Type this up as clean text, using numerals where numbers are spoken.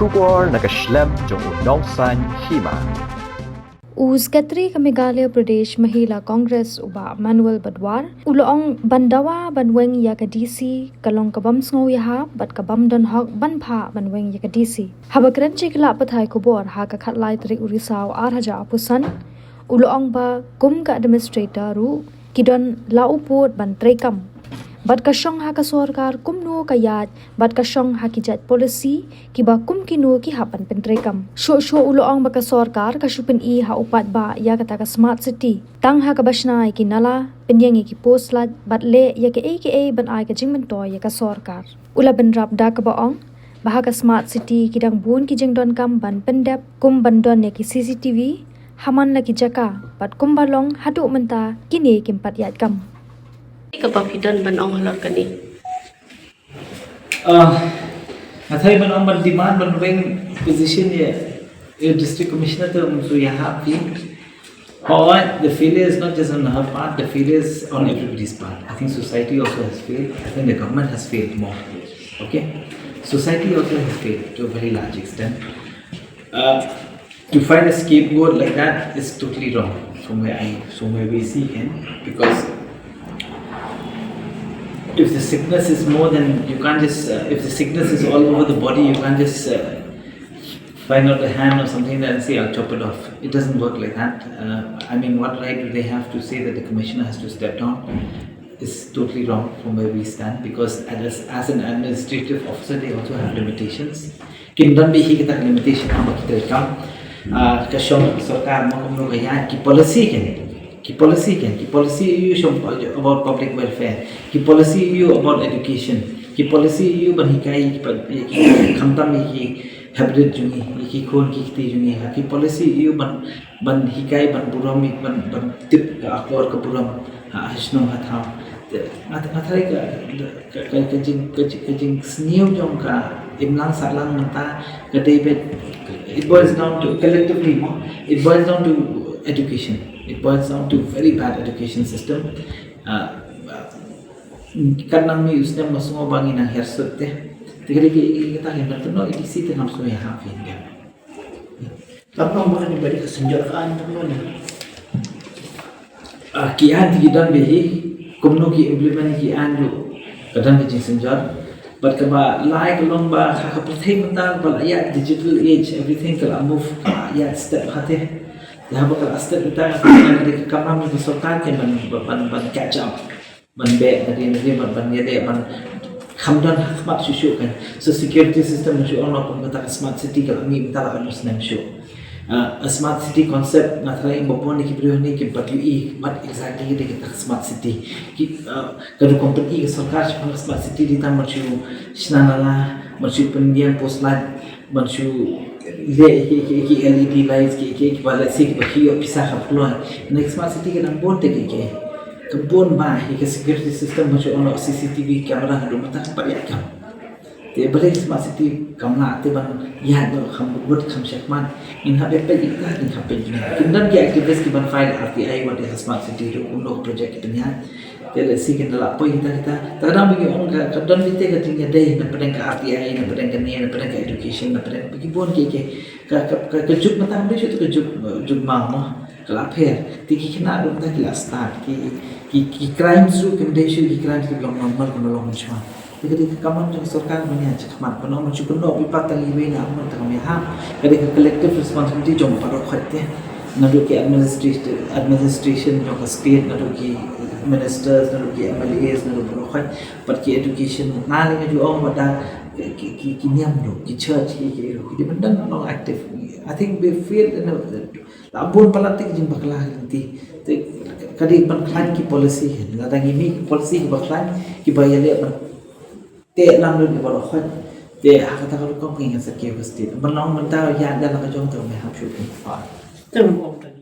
Shubor nakaslem jong unongsan Hima. Uzkatri ke Meghalaya Pradesh Mahila Congress uba Manuel Badwar uloong Dawa ban Weng ya ke DC kalong kabam Sngewdei ha bat kabam don hok ban pha ban Weng ya ke DC habakran chikla pathai kubor ha ka khatlai tri urisau arhaja apusan uloong ba kum ka administrator ru kidon lauput ban trekam bat ka shong ha ka sarkar kumno ka yat bat ka shong ha ki jat policy ki ba kum kino ki hapan pentrekam sho uloong ba ka sarkar ka shupin I ha upat ba ya ka smart city tang ha ka basnai ki nala penyangi ki postlat bat le ya ke aka ban ai ka jingmen to ya ka sarkar ula ban rap da ka baong ba ka smart city ki dang bun ki jingdon kam ban pendap kum ban don ya ki CCTV haman la ki jaka bat kum balong hadu menta kini kimpat yat kam Kepapidan ban ong halak kani. Nathai ban ong ban demand ban Weng position ye district commissioner to so yaha fi. However, the failure is not just on her part, the failure is on everybody's part. I think society also has failed. I think the government has failed more. Okay, society also has failed to a very large extent. To find a scapegoat like that is totally wrong from where we see him, because if the sickness is more than, you can't just, if the sickness is all over the body, you can't just find out the hand or something and say, I'll chop it off. It doesn't work like that. I mean, what right do they have to say that the commissioner has to step down? Is totally wrong from where we stand, because as an administrative officer, they also have limitations. Kindan bhi kita limitation apa kita kam kasyong sarkar mo kaya ki policy you about public welfare, ki policy you about education, ki policy you ban hikai ki khamtam ki habit jungi ki khon ki ti jungi ki policy you ban hikai ban buram ban tip akor ka buram hasno hatha mathai ka jing snew jong ka imlang salang mata ka debet. It boils down to collectively, it boils down to education. It boils down to very bad education system. Karena mi usne masuk bangi na hersut teh. Tiga-tiga kita hendak tu no edisi teh namsu ya hafin kan. Tapi mana ni beri kesenjataan tu mana? Kian tigidan behi, kumno ki implement kian lu kadang kecing senjar. But kaba like along ba kapertai mental ba ya digital age everything telah move ya step hati. Ya bakal step kita dari kamera mi besokan ke ban catch up ban be dari ban ya de ban khamdan khmat susu kan. So security system susu on pun kata smart city kalau mi minta lah harus nam show. A smart city concept natrai bopon ni kibrio ni ke batui what exactly kita smart city kalau company ke sarkar smart city di tamar chu snanala machu pendian postlat machu le ki LED lights ki wala sik ba ki opisa khaplo next smart city ke nang bon te ke kampun ba ke security system machu ono CCTV camera hadu mata pa ya kam te balik smart city kamla te ban ya do kham bud kham shakman in habe pe ikta in habe kindan ki activist ki ban file RTI what is smart city to uno project kitanya te le si kin la po kita tadam bi on ka kadan bi te ka tinya dei na pedang ka RTI na pedang ka ni na pedang ka education na pedang bi bon ke ka juk mata be tu ka juk ma mo kala pher ti ki khna do ta ki la start ki crime su kin de su ki crime ki long normal ko long chwa jadi kamu jangan sarkar punya cakap mana macam kuno pipa taliwe na amun tak kami ham jadi collective responsibility jom parok hati nado ki administration jom state nado ki ministers nado ki MLAs nado parok hati but ki education nali nga jo ong mata ki niam do ki church ki dependent no active. I think we feel abun palatik jing bakla nanti kadi ban ki policy la dangi mi policy baklan ki bayale te lang lu di bawah khot te kata kalau kau ingin sakit pasti benang mentah ya dalam kejong tu mehap syukur. Terima kasih.